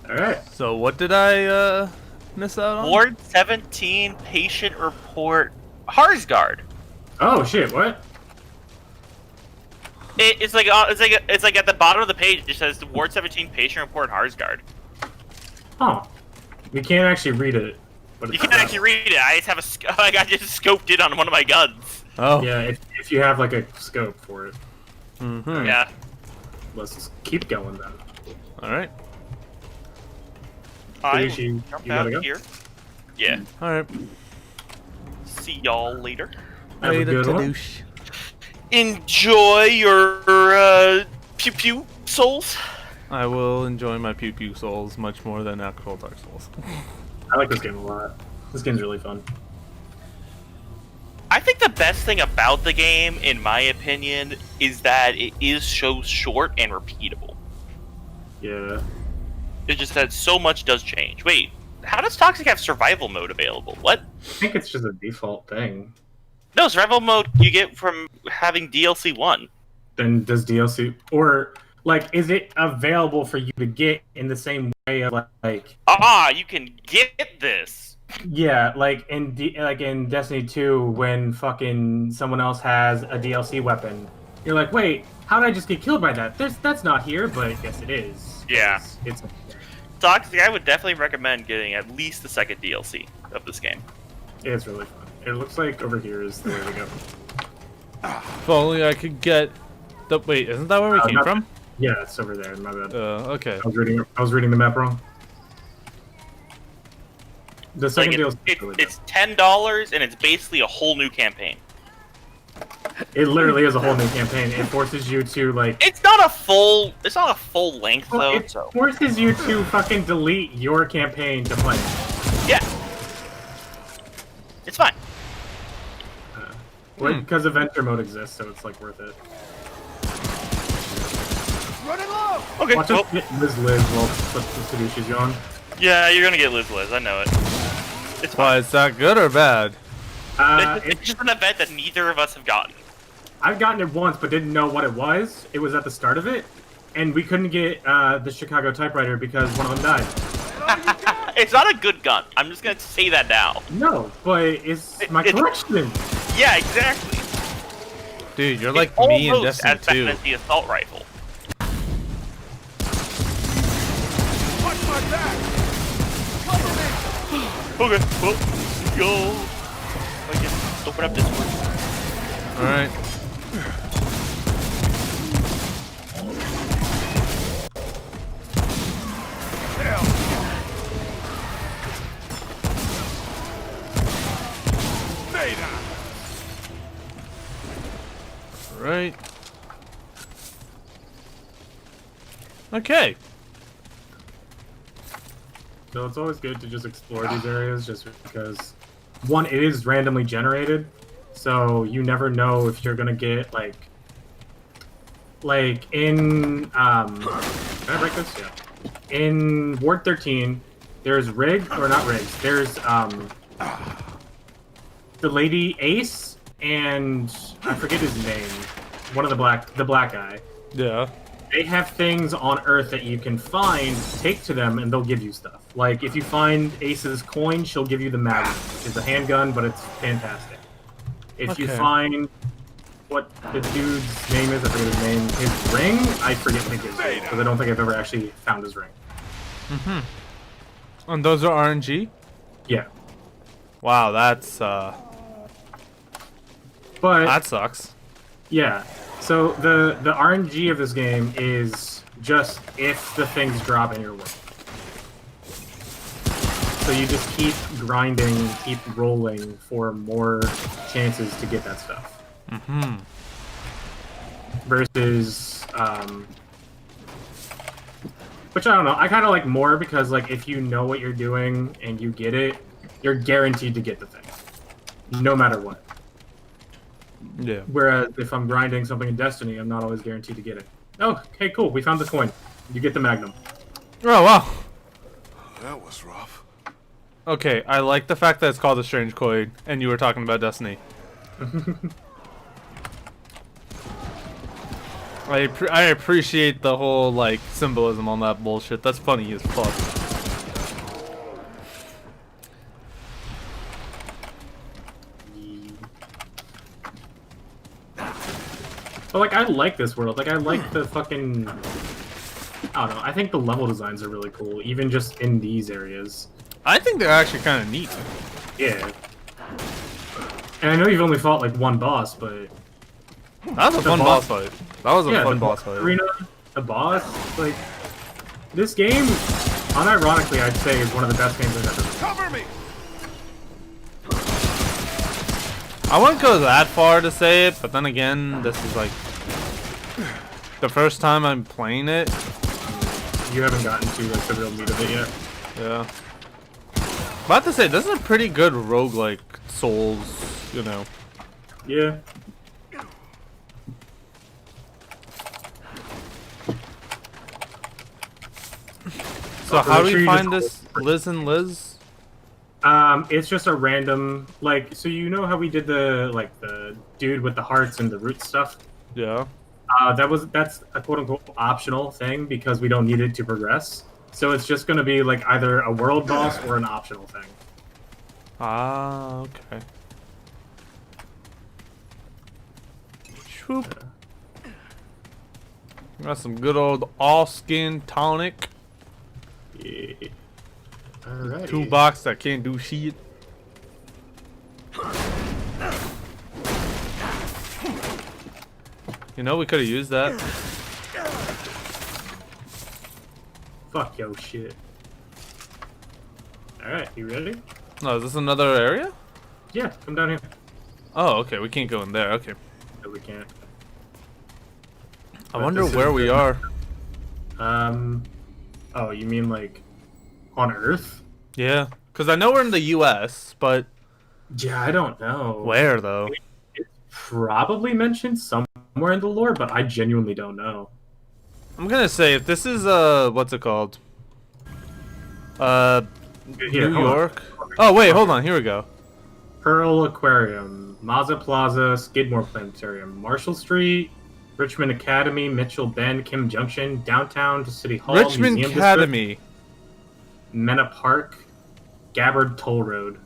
All right. So what did I miss out on? Ward 17 patient report Harsguard. Oh shit! What? It's like at the bottom of the page. It says Ward 17 patient report Harsguard. Oh, we can't actually read it. But You can't actually read it. I just have I just scoped it on one of my guns. Oh. Yeah, if you have like a scope for it. Mm-hmm. Yeah. Let's just keep going then. All right. I Felicia, you jump gotta out go? here. Yeah. All right. See y'all later. Have a Later, good one. Tadoosh. Enjoy your pew pew souls. I will enjoy my Pew Pew Souls much more than actual Dark Souls. I like this game a lot. This game's really fun. I think the best thing about the game, in my opinion, is that it is so short and repeatable. Yeah. It's just that so much does change. Wait, how does Toxic have survival mode available? What? I think it's just a default thing. No, survival mode you get from having DLC 1. Then does DLC or like is it available for you to get in the same way of like Ah, you can get this. yeah, like in Destiny 2 when fucking someone else has a DLC weapon. You're like, "Wait, how did I just get killed by that? That's not here, but yes it is." Yeah. It's Toxic, I would definitely recommend getting at least the second DLC of this game. it's really fun. It looks like over here is the way to go. If only I could get the. Wait, isn't that where we came not- from? Yeah, it's over there. My bad. Okay. I was reading the map wrong. The second Like DLC is really good. it's $10 and it's basically a whole new campaign. It literally is a whole new campaign. It forces you to like. It's not a full length Well, though. it So forces you to fucking delete your campaign to play. yeah, it's fine. Because adventure mode exists, so it's like worth it. Okay. Watch Well, us get Liz while the Sedushi's on. yeah, you're gonna get Liz. I know it. It's Why, fine. is that good or bad? It's just an event that neither of us have gotten. I've gotten it once, but didn't know what it was. It was at the start of it, and we couldn't get the Chicago typewriter because one of them died. It's not a good gun. I'm just gonna say that now. No, but it's my It- collection. Yeah, exactly. Dude, you're It's like me in almost Destiny as bad 2. as the assault rifle. Okay, well, go. I can open up this one. Alright. Right. Okay. So it's always good to just explore these areas, just because one, it is randomly generated, so you never know if you're gonna get like in can I break this? Yeah. In Ward 13, there's not rigs. There's the lady Ace and I forget his name. One of the black guy. Yeah. They have things on Earth that you can find, take to them, and they'll give you stuff. Like, if you find Ace's coin, she'll give you the Magnum, which is a handgun, but it's fantastic. If you Okay. find what the dude's name is, I forget his name, his ring, I forget what it gives you, because I don't think I've ever actually found his ring. Mm-hmm. And those are RNG? Yeah. Wow, that's But, that sucks. yeah. So, the RNG of this game is just if the things drop in your way. So you just keep grinding, keep rolling for more chances to get that stuff. Mm-hmm. Versus, which I don't know, I kind of like more because like if you know what you're doing and you get it, you're guaranteed to get the thing, no matter what. Yeah. Whereas if I'm grinding something in Destiny, I'm not always guaranteed to get it. Oh, okay, cool, we found the coin. You get the Magnum. Oh, wow. That was rough. Okay, I like the fact that it's called a strange coin, and you were talking about Destiny. I appreciate the whole, like, symbolism on that bullshit. That's funny as fuck. But like, I like this world. Like, I like the fucking. I don't know. I think the level designs are really cool, even just in these areas. I think they're actually kind of neat. Yeah. And I know you've only fought like one boss, but That was a fun boss fight. That was a fun boss fight. Arena, the boss, like this game, unironically, I'd say is one of the best games I've ever played. Cover me! I wouldn't go that far to say it, but then again, this is like the first time I'm playing it. You haven't gotten to like the real meat of it yet. Yeah. About to say, this is a pretty good roguelike Souls, you know. Yeah. So how do we find this Liz and Liz? It's just a random, like, so you know how we did the dude with the hearts and the root stuff? Yeah. That's a quote-unquote optional thing because we don't need it to progress. So it's just going to be like either a world boss or an optional thing. Ah, okay. Shoop. Got some good old all-skin tonic. Yeah. Alrighty. 2 box that can't do shit. You know, we could have used that. Fuck yo shit. Alright, you ready? No, is this another area? Yeah, come down here. Oh, okay, we can't go in there. Okay. No, we can't. I wonder where we are. Oh, you mean like on Earth? Yeah, because I know we're in the U.S., but Yeah, I don't know. where though? It's probably mentioned somewhere in the lore, but I genuinely don't know. I'm gonna say if this is what's it called? Here, New hold on. York. Oh wait, hold on. Here we go. Pearl Aquarium, Mazza Plaza, Skidmore Planetarium, Marshall Street, Richmond Academy, Mitchell Bend, Kim Junction, downtown to City Hall, Richmond Museum Academy. District, Mena Park, Gabbard Toll Road.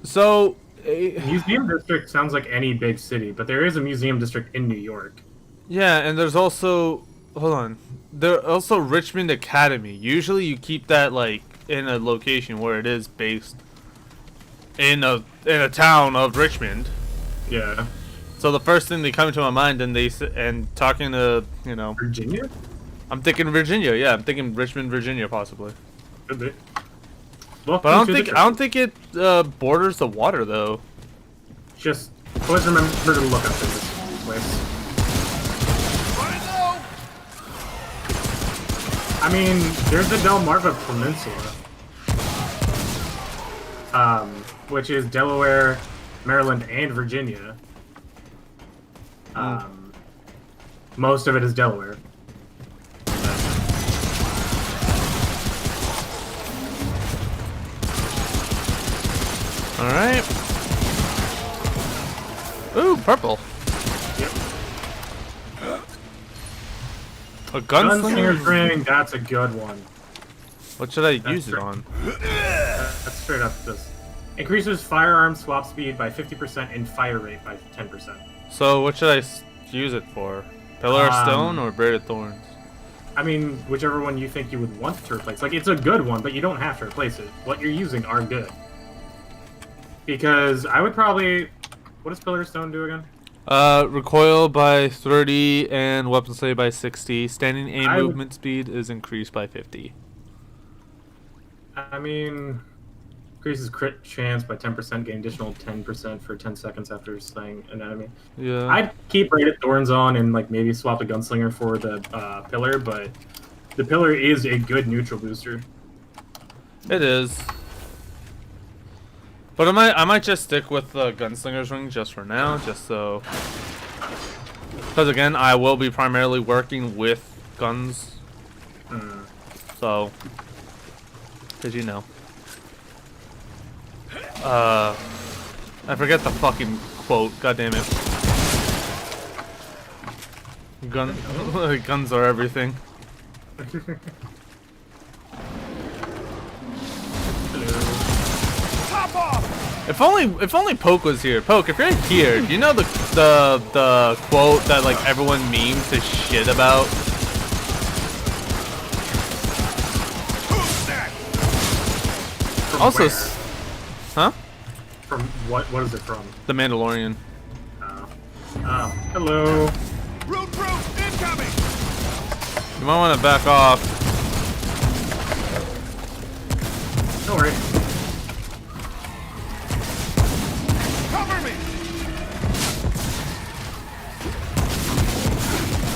So, Museum District sounds like any big city, but there is a museum district in New York. yeah, and there's also hold on. There's also Richmond Academy. Usually, you keep that like in a location where it is based in a town of Richmond. Yeah. So the first thing that come to my mind, and talking to Virginia? I'm thinking Virginia. Yeah, I'm thinking Richmond, Virginia, possibly. Could be. But I don't think it borders the water though. Just always remember to look up in this place. I mean, there's the Delmarva Peninsula, which is Delaware, Maryland, and Virginia. Most of it is Delaware. All right. Ooh, purple. Yep. A gunslinger. Gunslinger's ring, that's a good one. What should I That's use it true. on? That's straight up this. Increases firearm swap speed by 50% and fire rate by 10%. So what should I use it for? Pillar of Stone or Braided Thorns? I mean, whichever one you think you would want to replace. Like, it's a good one, but you don't have to replace it. What you're using are good. Because I would probably... What does Pillar of Stone do again? Recoil by 30 and weapon slay by 60. Standing aim I would- movement speed is increased by 50. I mean... Increases crit chance by 10%, gain additional 10% for 10 seconds after slaying an enemy. Yeah. I'd keep Braided Thorns on and like maybe swap the Gunslinger for the Pillar, but the Pillar is a good neutral booster. It is. But I might just stick with the Gunslinger's ring just for now, just so. Because again, I will be primarily working with guns. So, because you know. I forget the fucking quote. God damn it. Guns are everything. Top off! If only Poke was here. Poke, if you're here, do you know the quote that like everyone memes to shit about? From Also, where? huh? From what? What is it from? The Mandalorian. Oh, hello. Root incoming! You might want to back off. Don't worry. Cover me!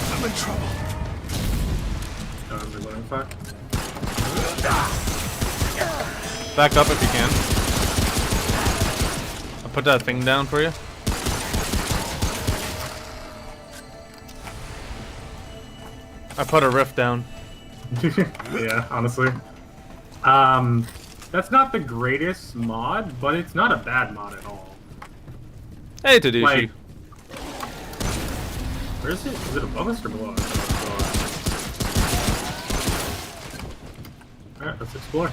I'm in trouble. Reloading fire. Back up if you can. I'll put that thing down for you. I put a rift down. Yeah, honestly. That's not the greatest mod, but it's not a bad mod at all. Hey, Tadushi. Like, where is it? Is it above us or below us? Alright, let's explore.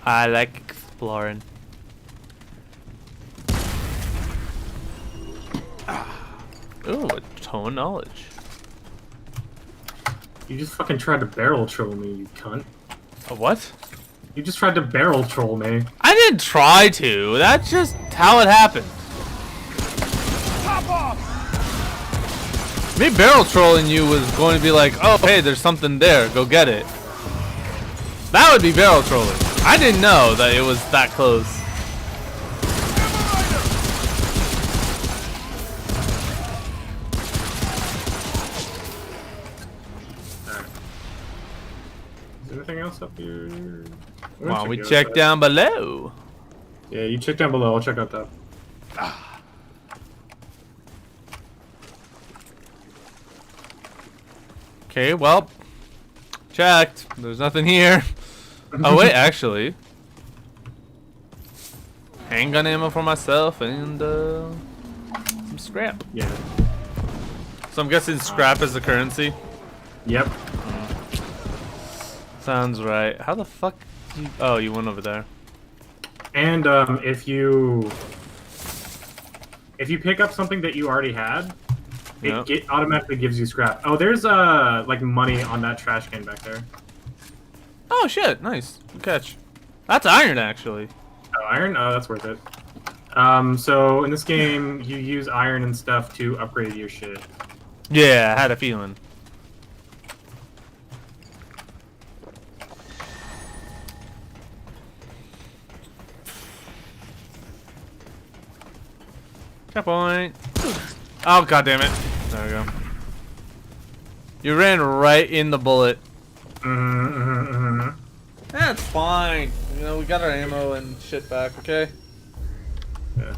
I like exploring. Ooh, a tome of knowledge. You just fucking tried to barrel troll me, you cunt. A what? You just tried to barrel troll me. I didn't try to. That's just how it happened. Pop off! Me barrel trolling you was going to be like, oh, hey, there's something there. Go get it. That would be barrel trolling. I didn't know that it was that close. Alright. Is there anything else up here? Why don't we check down below? Yeah, you check down below. I'll check out top. Okay, well, checked. There's nothing here. Oh wait, actually, handgun ammo for myself and some scrap. Yeah. So I'm guessing scrap is the currency. Yep. Sounds right. How the fuck? Oh, you went over there. And if you pick up something that you already had, Yep. it automatically gives you scrap. Oh, there's like money on that trash can back there. Oh shit! Nice. Good catch. That's iron, actually. Oh, iron? Oh, that's worth it. So in this game, you use iron and stuff to upgrade your shit. Yeah, I had a feeling. Checkpoint. Oh, god damn it. There we go. You ran right in the bullet. That's fine. You know, we got our ammo and shit back, okay? Yeah.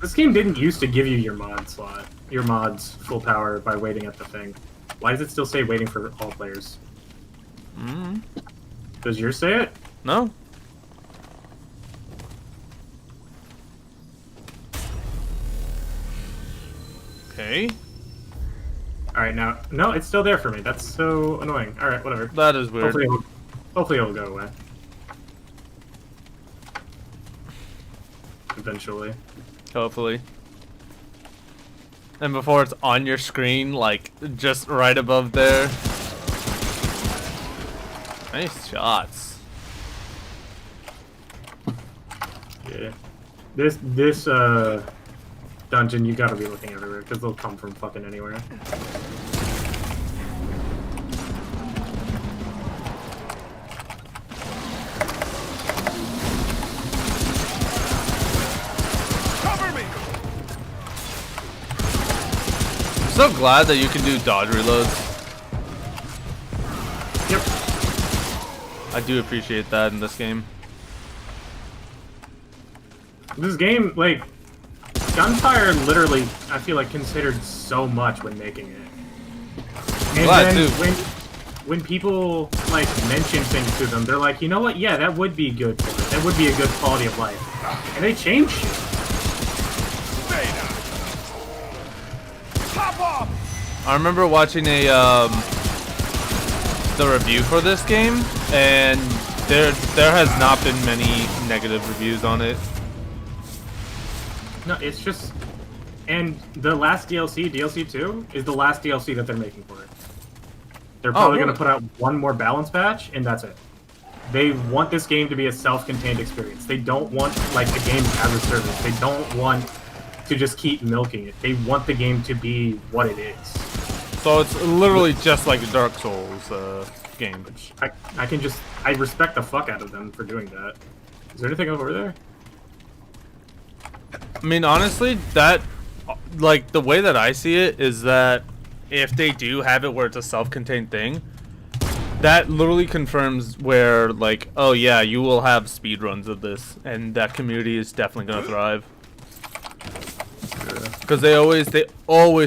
This game didn't used to give you your mod slot, your mods full power by waiting at the thing. Why does it still say waiting for all players? Does yours say it? No? Okay. Alright, now... No, it's still there for me. That's so annoying. Alright, whatever. That is weird. Hopefully it'll go away. Eventually. Hopefully. And before it's on your screen, like, just right above there. Nice shots. Yeah. This dungeon, you gotta be looking everywhere, because they'll come from fucking anywhere. Cover me! I'm so glad that you can do dodge reloads. Yep. I do appreciate that in this game. This game, like, gunfire literally, I feel like, considered so much when making it. And Glad then too. when people, like, mention things to them, they're like, you know what, yeah, that would be good for it. That would be a good quality of life. And they change shit. Pop off! I remember watching a the review for this game, and there has not been many negative reviews on it. No, it's just, and the last DLC, DLC 2, is the last DLC that they're making for it. They're probably really? going to put out one more balance patch, and that's it. They want this game to be a self-contained experience. They don't want like a game as a service. They don't want to just keep milking it. They want the game to be what it is. So it's literally just like a Dark Souls game. I respect the fuck out of them for doing that. Is there anything over there? I mean, honestly, that, like, the way that I see it is that if they do have it where it's a self-contained thing, that literally confirms where, like, oh yeah, you will have speedruns of this, and that community is definitely gonna thrive. Because they always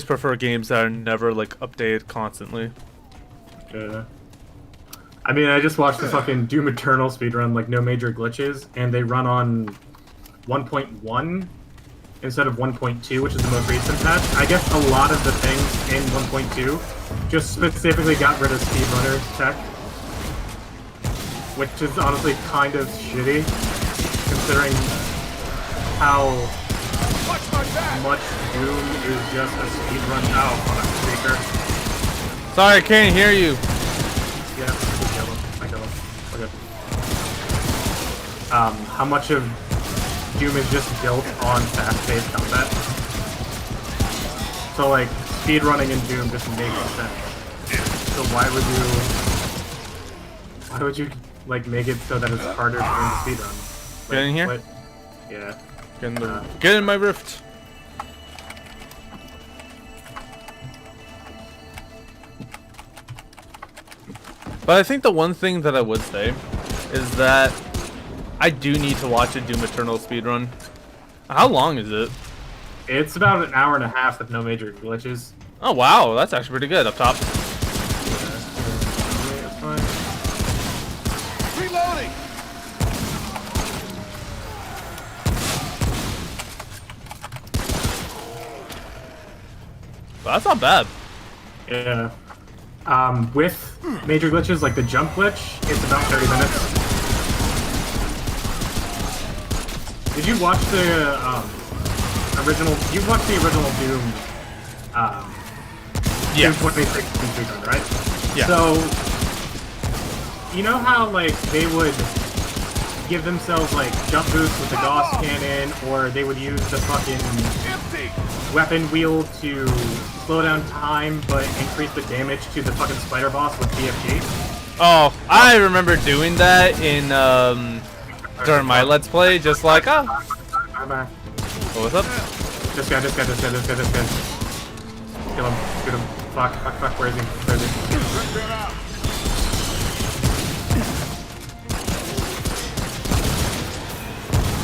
prefer games that are never, like, updated constantly. Yeah. I mean, I just watched the fucking Doom Eternal speedrun, like, no major glitches, and they run on 1.1 instead of 1.2, which is the most recent patch. I guess a lot of the things in 1.2 just specifically got rid of speedrunner tech, which is honestly kind of shitty, considering how Watch my back! much Doom is just a speedrun. Oh, fuck, speaker. Sorry, I can't hear you. Yeah, I got him. Okay. How much of Doom is just built on fast-paced combat? So, like, speedrunning in Doom just makes sense. So why would you, like, make it so that it's harder to speedrun? Get in here? What? Yeah. Get in my rift. But I think the one thing that I would say is that I do need to watch a Doom Eternal speedrun. How long is it? It's about an hour and a half with no major glitches. Oh wow, that's actually pretty good up top. Yeah, that's fine. Reloading! But that's not bad. Yeah. With major glitches, like the jump glitch, it's about 30 minutes. Did you watch the original? You watched the original Doom? Yeah. Doom 2016, right? Yeah. So, you know how like they would give themselves like jump boosts with the Gauss cannon, or they would use the fucking Empty! weapon wield to slow down time but increase the damage to the fucking spider boss with BFG? Oh, I remember doing that in during my Let's Play, just like, oh, Bye-bye. what's up? This guy. Kill him. Shoot him. Fuck. Where is he? Check that out!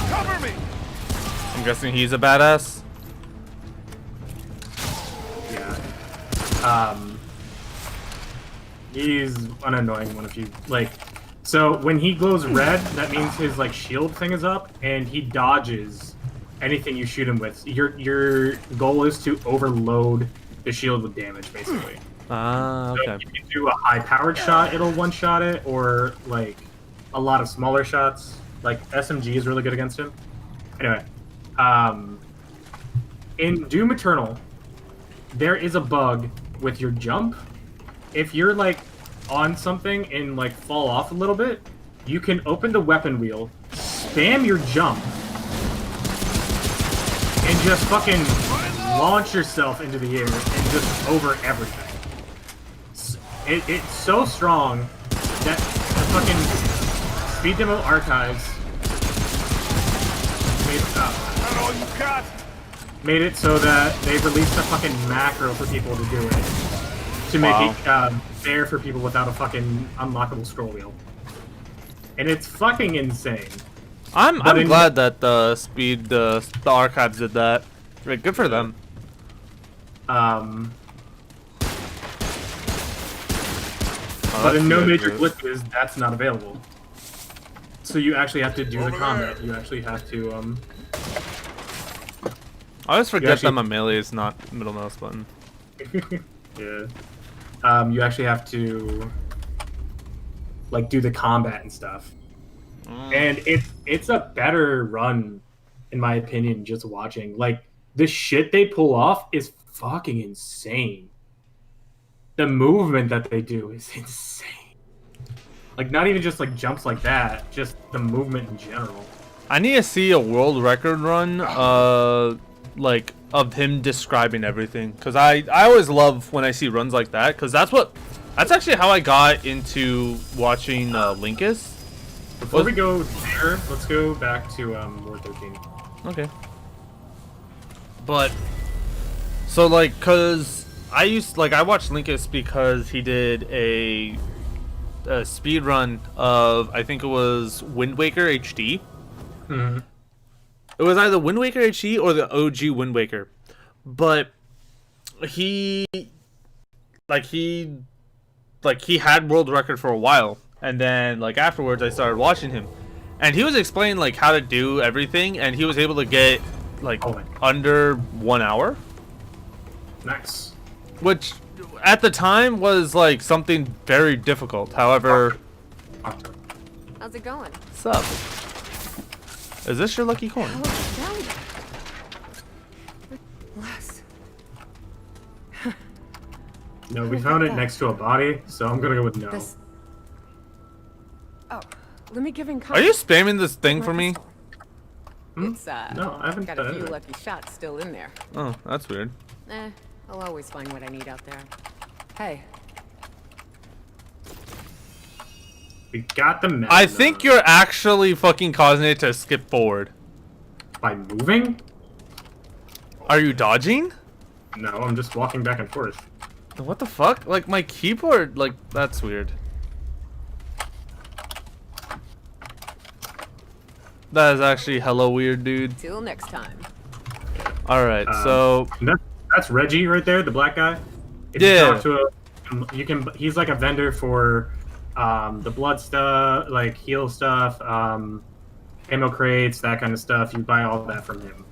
Cover me! I'm guessing he's a badass. Yeah. He's an annoying one if you, like... So, when he glows red, that means his, like, shield thing is up, and he dodges anything you shoot him with. Your goal is to overload the shield with damage, basically. Ah, So okay. if you can do a high-powered shot, it'll one-shot it, or, like, a lot of smaller shots. Like, SMG is really good against him. Anyway, in Doom Eternal, there is a bug with your jump. If you're, like, on something and, like, fall off a little bit, you can open the weapon wheel, spam your jump, and just fucking launch yourself into the air and just over everything. It's so strong that the fucking Speed Demo Archives made it so that they released a fucking macro for people to do it. To make it fair for people without a fucking unlockable scroll wheel. And it's fucking insane. I'm glad that the archives did that. Right, good for them. But in no good, major dude. glitches, that's not available. So you actually have to do the combat. You actually have to, I always forget actually- that my melee is not middle mouse button. yeah. You actually have to, like, do the combat and stuff. And it's a better run in my opinion, just watching. Like, the shit they pull off is fucking insane. The movement that they do is insane. Like, not even just like jumps like that, just the movement in general. I need to see a world record run, like of him describing everything, because I always love when I see runs like that, because that's actually how I got into watching Linkus. Before we go there, let's go back to War 13. Okay. But so like, cause I watched Linkus because he did a speed run of, I think it was Wind Waker HD. Mm-hmm. It was either Wind Waker HD or the OG Wind Waker, but he had world record for a while, and then like afterwards I started watching him, and he was explaining like how to do everything, and he was able to get like under 1 hour. Nice. Which at the time was like something very difficult. However, How's it going? what's up? Is this your lucky coin? Bless. No, we found it next to a body, so I'm gonna go with no. This. Oh, let me give him. Are you spamming this thing for me? It's No, I haven't got done a few it. lucky shots still in there. Oh, that's weird. I'll always find what I need out there. Hey, We got the map. I think you're actually fucking causing it to skip forward. By moving? Are you dodging? No, I'm just walking back and forth. What the fuck? Like my keyboard, like that's weird. That is actually hella weird, dude. till next time. All right, so That's Reggie right there, the black guy. If Yeah. you talk to him, you can. He's like a vendor for the blood stuff, like heal stuff, ammo crates, that kind of stuff. You buy all that from him.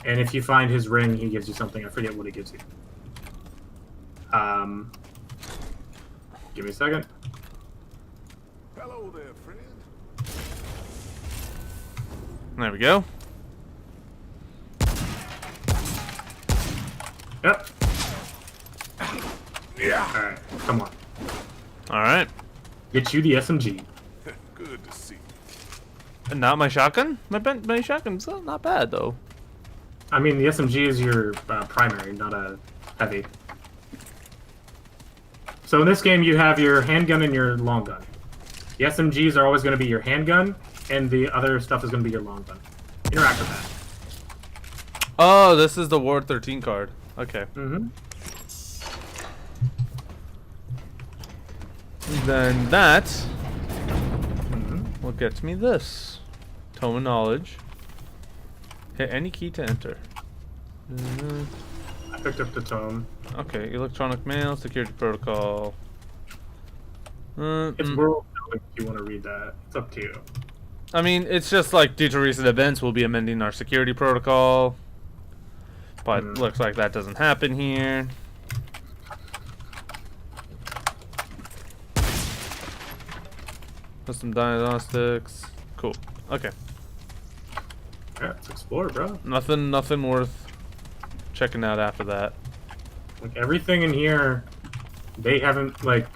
And if you find his ring, he gives you something. I forget what he gives you. Give me a second. Hello there, friend. there we go. Yep. Yeah. All right. Come on. All right, Get you the SMG. Good to see you. and not my shotgun. My shotgun's not bad though. I mean, the SMG is your primary, not a heavy. So in this game, you have your handgun and your long gun. The SMGs are always going to be your handgun, and the other stuff is going to be your long gun. Interact with that. Oh, this is the War 13 card. Okay. Mm-hmm. Then that Mm-hmm. will get me this. Tome of Knowledge. Hit any key to enter. I picked up the tome. Okay, electronic mail, security protocol. It's world building if you want to read that. It's up to you. I mean, it's just like due to recent events, we'll be amending our security protocol. But looks like that doesn't happen here. Custom diagnostics. Cool. Okay. Yeah, let's explore, bro. Nothing worth checking out after that. Like, everything in here, they haven't, like,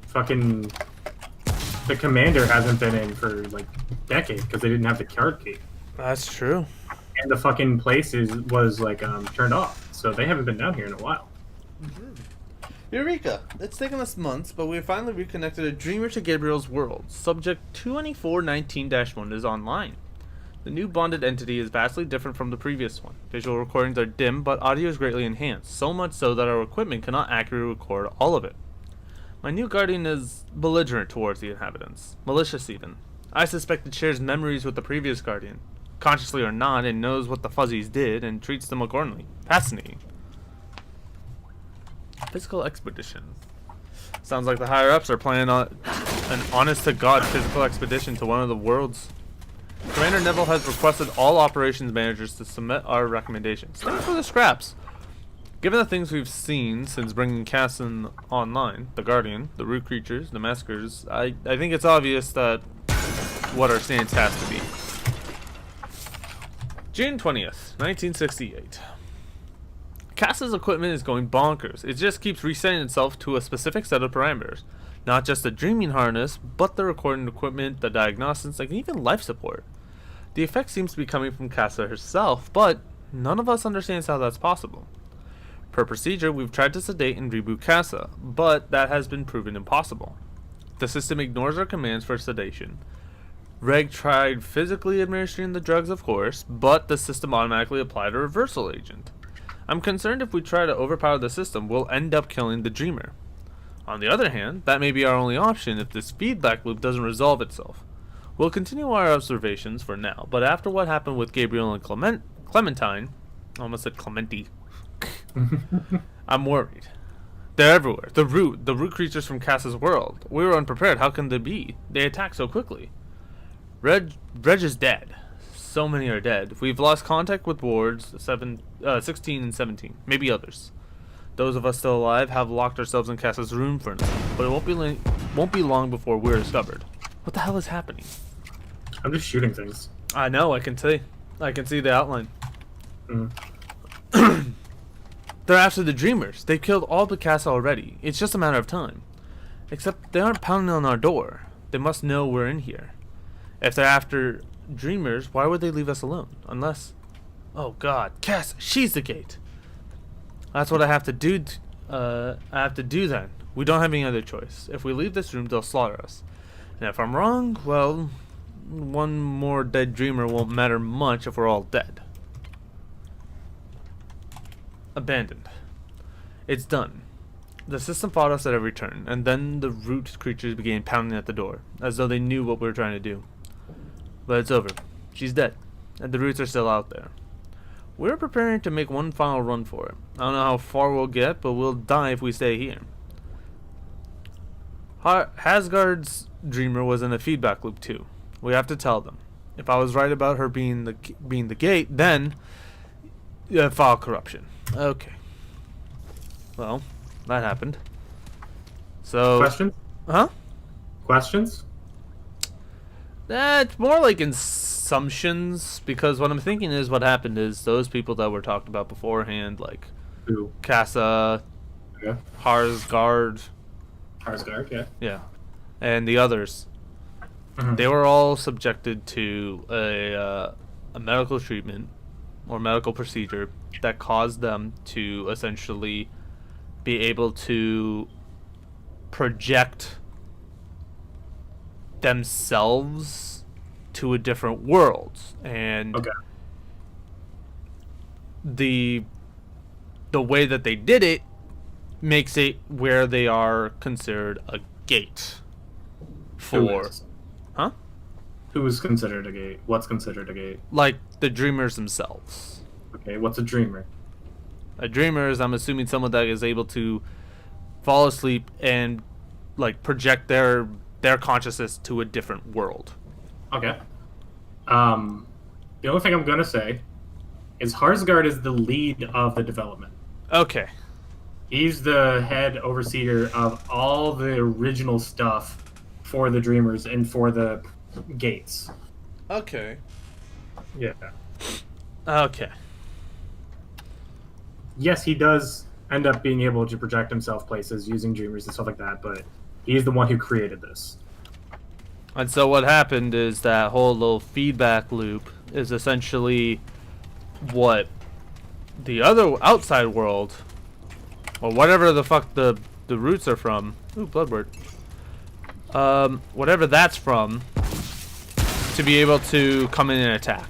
fucking... The commander hasn't been in for, like, decades, because they didn't have the card key. That's true. And the fucking place was, like, turned off. So they haven't been down here in a while. Eureka! It's taken us months, but we have finally reconnected a dreamer to Gabriel's world. Subject 2419-1 is online. The new bonded entity is vastly different from the previous one. Visual recordings are dim, but audio is greatly enhanced, so much so that our equipment cannot accurately record all of it. My new guardian is belligerent towards the inhabitants, malicious even. I suspect it shares memories with the previous guardian, consciously or not, and knows what the fuzzies did and treats them accordingly. Fascinating. Physical expedition. Sounds like the higher-ups are planning on an honest-to-God physical expedition to one of the worlds. Commander Neville has requested all operations managers to submit our recommendations. Thanks for the scraps. Given the things we've seen since bringing Casson online, the Guardian, the root creatures, the maskers, I think it's obvious that what our stance has to be. June 20th, 1968. Cass's equipment is going bonkers. It just keeps resetting itself to a specific set of parameters. Not just the dreaming harness, but the recording equipment, the diagnostics, and even life support. The effect seems to be coming from Cassa herself, but none of us understands how that's possible. Per procedure, we've tried to sedate and reboot Cassa, but that has been proven impossible. The system ignores our commands for sedation. Reg tried physically administering the drugs, of course, but the system automatically applied a reversal agent. I'm concerned if we try to overpower the system, we'll end up killing the dreamer. On the other hand, that may be our only option if this feedback loop doesn't resolve itself. We'll continue our observations for now, but after what happened with Gabriel and Clementine, I almost said Clementi, I'm worried. They're everywhere. The root creatures from Cassa's world. We were unprepared. How can they be? They attack so quickly. Reg is dead. So many are dead. We've lost contact with wards 16 and 17. Maybe others. Those of us still alive have locked ourselves in Cassa's room for now, but it won't be long before we're discovered. What the hell is happening? I'm just shooting things. I know. I can see the outline. They're after the dreamers. They killed all but Cassa already. It's just a matter of time. Except they aren't pounding on our door. They must know we're in here. If they're after dreamers, why would they leave us alone? Unless... Oh god, Cassa, she's the gate. That's what I have to do. Then. We don't have any other choice. If we leave this room, they'll slaughter us. And if I'm wrong, well, one more dead dreamer won't matter much if we're all dead. Abandoned. It's done. The system fought us at every turn, and then the root creatures began pounding at the door, as though they knew what we were trying to do. But it's over. She's dead, and the roots are still out there. We're preparing to make one final run for it. I don't know how far we'll get, but we'll die if we stay here. Hasgard's dreamer was in a feedback loop too. We have to tell them. If I was right about her being the gate, then file corruption. Okay. Well, that happened. So Questions? Huh? Questions? That's more like assumptions, because what I'm thinking is what happened is those people that were talked about beforehand, like Who? Cassa, Yeah. Harsgard, Yeah. yeah, and the others, Mhm. they were all subjected to a medical treatment or medical procedure that caused them to essentially be able to project themselves to a different world, and Okay. the way that they did it makes it where they are considered a gate for Who is considered a gate? What's considered a gate? like the dreamers themselves. Okay, what's a dreamer? A dreamer is, I'm assuming, someone that is able to fall asleep and like project their consciousness to a different world. Okay. The only thing I'm gonna say is Harsgard is the lead of the development. Okay. He's the head overseer of all the original stuff for the Dreamers and for the gates. Okay. Yeah. Okay. Yes, he does end up being able to project himself places using Dreamers and stuff like that, but he's the one who created this. And so what happened is that whole little feedback loop is essentially what the other outside world, or whatever the fuck the roots are from. Ooh, Bloodword. Whatever that's from, to be able to come in and attack.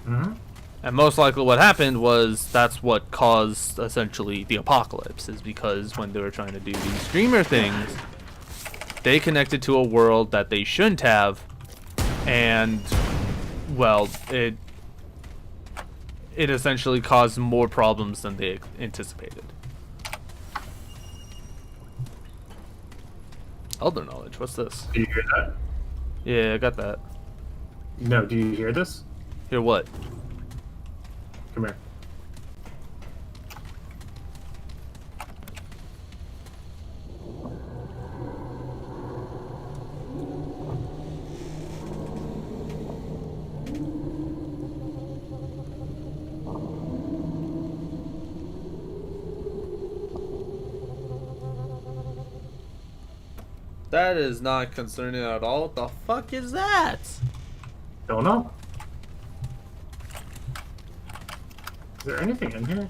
Mm-hmm. And most likely what happened was that's what caused essentially the apocalypse, is because when they were trying to do these dreamer things, they connected to a world that they shouldn't have, and well, it essentially caused more problems than they anticipated. Elder knowledge, what's this? Do you hear that? Yeah, I got that. No, do you hear this? Hear what? Come here. That is not concerning at all. What the fuck is that? Don't know. Is there anything in here?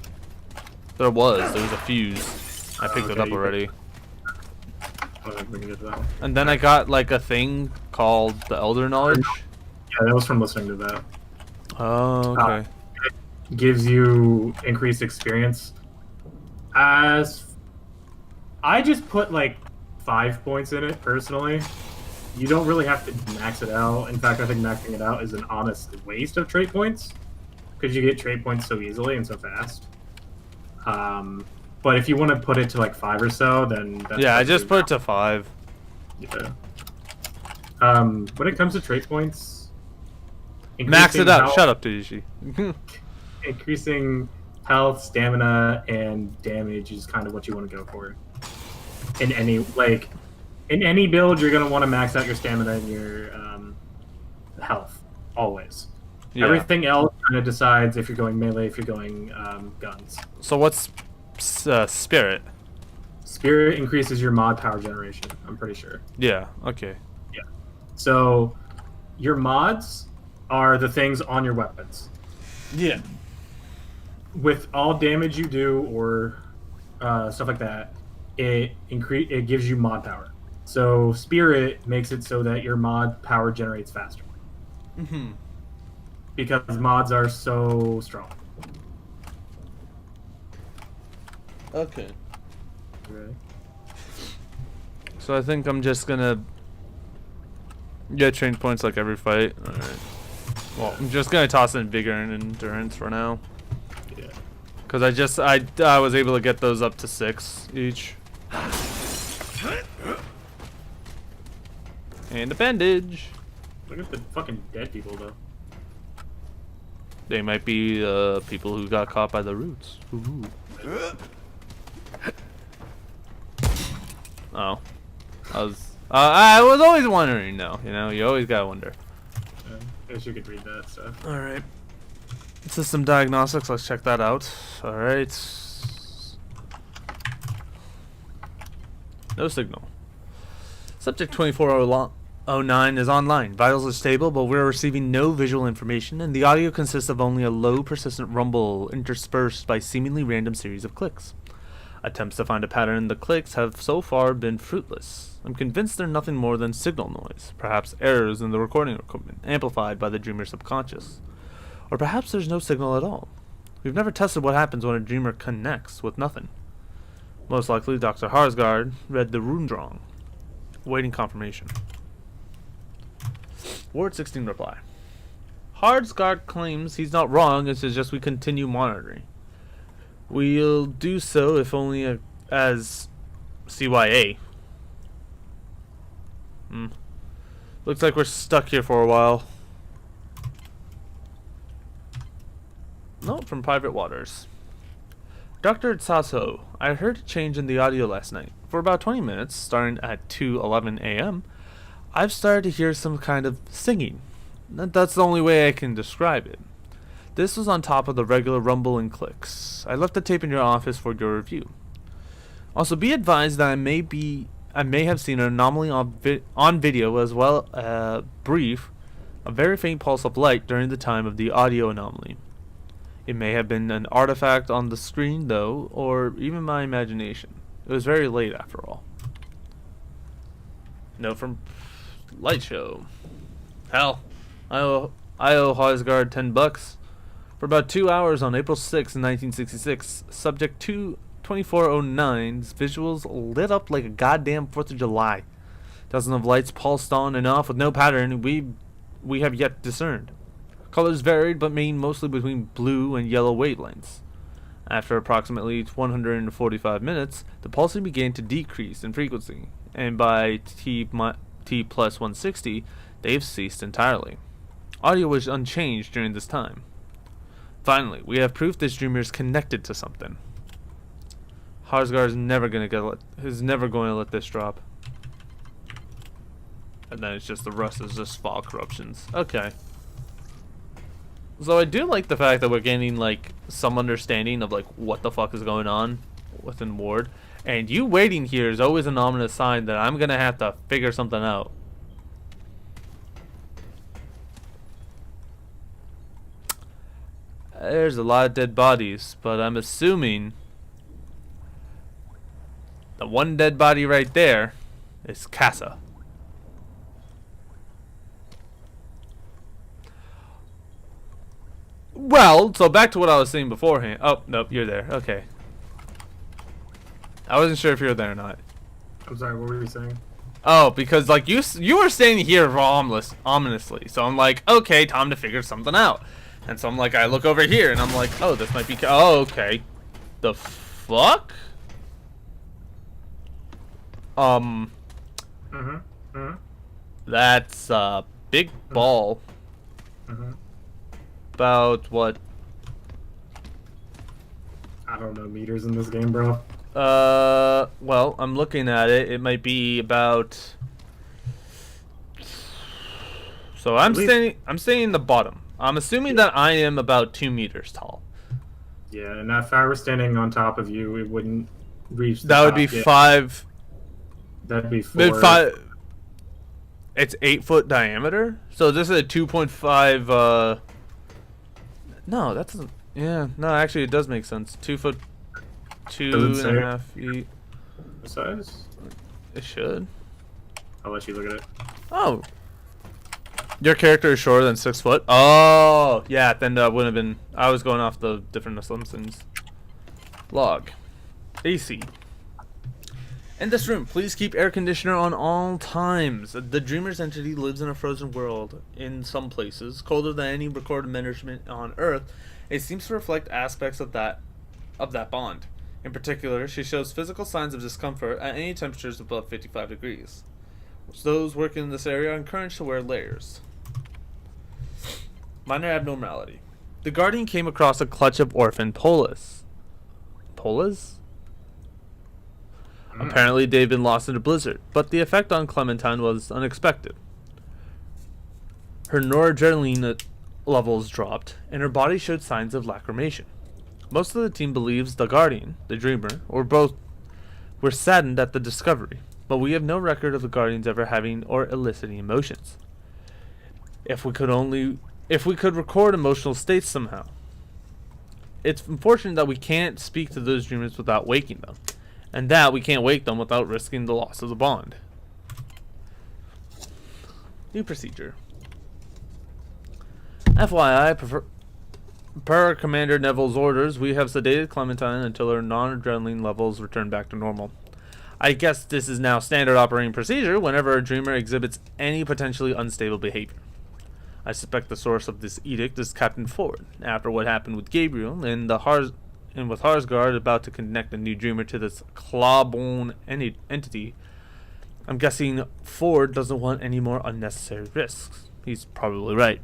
There was a fuse. I picked it okay, up already. Oh, we can get to that one. And then I got like a thing called the Elder Knowledge. Yeah, that was from listening to that. Oh, okay. It gives you increased experience. As I just put like 5 points in it personally. You don't really have to max it out. In fact, I think maxing it out is an honest waste of trait points because you get trait points so easily and so fast. But if you want to put it to like 5 or so, then that's Yeah, I just put it to 5. Yeah. When it comes to trait points, Max it increasing up. health- Shut up, Daisy. Increasing health, stamina, and damage is kind of what you want to go for. In any build, you're gonna want to max out your stamina and your health always. Yeah. Everything else kind of decides if you're going melee, if you're going guns. So what's spirit? Spirit increases your mod power generation. I'm pretty sure. Yeah. Okay. Yeah. So your mods are the things on your weapons. Yeah. With all damage you do or stuff like that, it gives you mod power. So spirit makes it so that your mod power generates faster. Mm-hmm. Because mods are so strong. Okay. Okay. So I think I'm just gonna get train points like every fight. Alright. Well, I'm just gonna toss in vigor and endurance for now. Yeah. Cause I was able to get those up to 6 each. And a bandage. Look at the fucking dead people though. They might be people who got caught by the roots. Ooh. Oh. I was always wondering though, you know, you always gotta wonder. I guess you could read that stuff. Alright. System diagnostics, let's check that out. Alright. No signal. Subject 2409 is online. Vitals are stable, but we're receiving no visual information, and the audio consists of only a low, persistent rumble interspersed by seemingly random series of clicks. Attempts to find a pattern in the clicks have so far been fruitless. I'm convinced they're nothing more than signal noise, perhaps errors in the recording equipment, amplified by the dreamer's subconscious. Or perhaps there's no signal at all. We've never tested what happens when a dreamer connects with nothing. Most likely, Dr. Harsgaard read the rune wrong. Waiting confirmation. Ward 16 reply. Harsgaard claims he's not wrong, it's just we continue monitoring. We'll do so if only as CYA. Looks like we're stuck here for a while. Note from Private Waters. Dr. Tsaso, I heard a change in the audio last night. For about 20 minutes, starting at 2:11 a.m., I've started to hear some kind of singing. That's the only way I can describe it. This was on top of the regular rumble and clicks. I left the tape in your office for your review. Also, be advised that I may have seen an anomaly on video as well a very faint pulse of light during the time of the audio anomaly. It may have been an artifact on the screen, though, or even my imagination. It was very late, after all. Note from Light Show. Hell, I owe Harsgaard $10 for about 2 hours on April 6, 1966. Subject 2409's visuals lit up like a goddamn 4th of July. Dozens of lights pulsed on and off with no pattern we have yet discerned. Colors varied but remained mostly between blue and yellow wavelengths. After approximately 145 minutes, the pulsing began to decrease in frequency, and by T plus 160, they've ceased entirely. Audio was unchanged during this time. Finally, we have proof this dreamer is connected to something. Harsgaard is never going to let this drop. And then it's just the rest is just fall corruptions. Okay. So I do like the fact that we're gaining like some understanding of like what the fuck is going on within Ward. And you waiting here is always an ominous sign that I'm gonna have to figure something out. There's a lot of dead bodies, but I'm assuming the one dead body right there is Casa. Well, so back to what I was saying beforehand. Oh, nope, you're there. Okay. I wasn't sure if you were there or not. I'm sorry, what were you saying? Oh, because like you were standing here ominously. So I'm like, okay, time to figure something out. And so I'm like, I look over here and I'm like, oh, this might be. Oh, okay. The fuck? That's a big ball. About what? I don't know meters in this game, bro. Well, I'm looking at it. It might be about. So I'm standing in the bottom. I'm assuming that I am about 2 meters tall. Yeah, and if I were standing on top of you, it wouldn't reach the That would top be yet. 5. That'd be 4. 5. It's 8-foot diameter. So this is a 2.5. No, that doesn't. Yeah, no, actually, it does make sense. 2 foot, Doesn't say 2.5 feet. size? It should. I'll let you look at it. Oh. Your character is shorter than 6 foot. Oh, yeah. Then that wouldn't have been. I was going off the different assumptions. Log. AC. In this room, please keep air conditioner on all times. The Dreamer's entity lives in a frozen world. In some places, colder than any recorded measurement on Earth. It seems to reflect aspects of that bond. In particular, she shows physical signs of discomfort at any temperatures above 55 degrees. Those working in this area are encouraged to wear layers. Minor abnormality. The Guardian came across a clutch of orphan Polas. Polas? Apparently they've been lost in a blizzard, but the effect on Clementine was unexpected. Her noradrenaline levels dropped, and her body showed signs of lacrimation. Most of the team believes the Guardian, the Dreamer, or both were saddened at the discovery, but we have no record of the Guardians ever having or eliciting emotions. If we could record emotional states somehow. It's unfortunate that we can't speak to those Dreamers without waking them, and that we can't wake them without risking the loss of the bond. New procedure. FYI, per Commander Neville's orders, we have sedated Clementine until her non-adrenaline levels return back to normal. I guess this is now standard operating procedure whenever a Dreamer exhibits any potentially unstable behavior. I suspect the source of this edict is Captain Ford, after what happened with Gabriel and with Harsgard about to connect a new Dreamer to this clawbone entity. I'm guessing Ford doesn't want any more unnecessary risks. He's probably right.